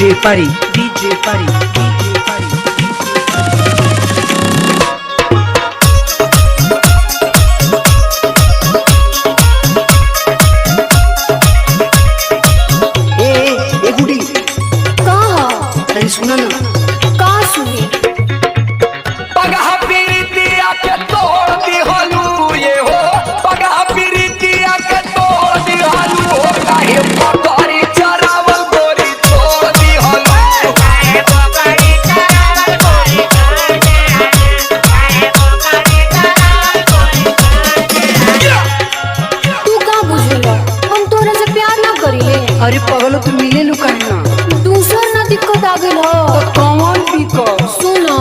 DJ Pari, DJ Pari, DJ Pari. ए गुडी कहा तनी सुना ना का सुनी पगह पीरितिया के तोड़ दी हलू ये हो पगह पीरितिया के तोड़ दी हलू हो काहे पकड़ी चरावल गोरी तोड़ दी हलू काहे पकड़ी चरावल गोरी तोड़ दी हलू काहे पकड़ी चरावल गोरी तू का बुझेला हम तोरा से प्यार ना करिले अरे पगलो तू मिले नु कहना दूसर ना दिक्कत आ गेल हो तो कौन भी को सुनो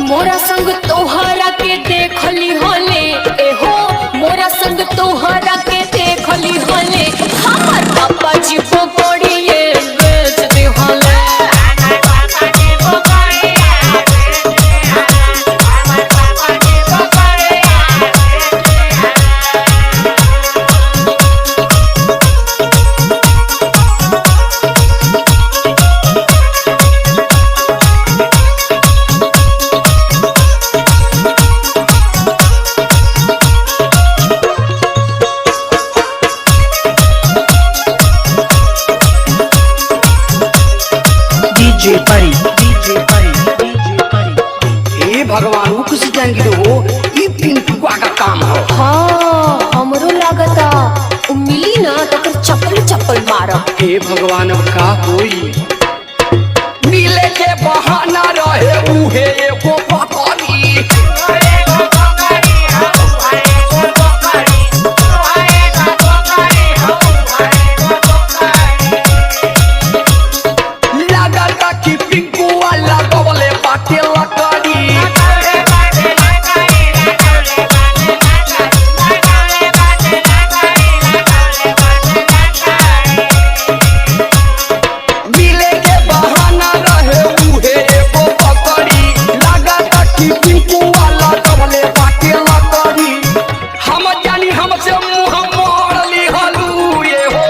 मोरा संग तोहरा के देखली होले ए हो मोरा संग तोहरा के देखली होले हमर पापा जी को पड़िए बेच दे होले हमर पापा जी को पड़िए बेच दे हमर पापा जी को पड़िए DJ Pari, DJ Pari, DJ Pari. ए भगवान वो किसी जाएंगे हो ये पिंटुआ का काम हो हाँ हमरो लागता उ मिली ना तो फिर चप्पल चप्पल मारब हे भगवान अब का होई मिले के बहाना रहे उहे एगो पकड़ी लगता कि पिंकू वाला गवले बाटे लकड़ी मिले के बहाना रहे उहे एगो पकड़ी लगता कि पिंकू वाला गवले बाटे लकड़ी हम जानी हमसे मुंह मोड़ ली हलू ये हो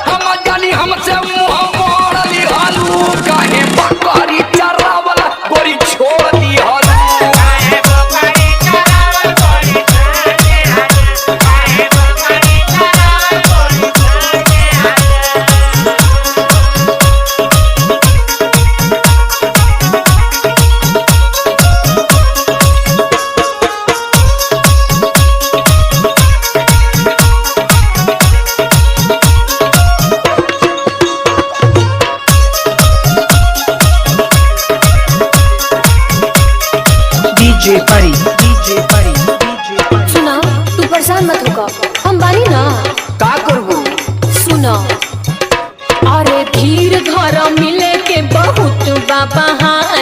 हम जानी हमसे मुंह मोड़ ली हलू काहे बकरी चरावल गोरी छोड़ दी हलू काहे बकरी चरावल गोरी छोड़ दी हलू काहे बकरी चरावल गोरी छोड़ दी DJ Pari, DJ Pari, DJ Pari. सुना तू परेशान मत होगा हम बानी ना का करबो सुना अरे धीर धर मिले के बहुत बहाना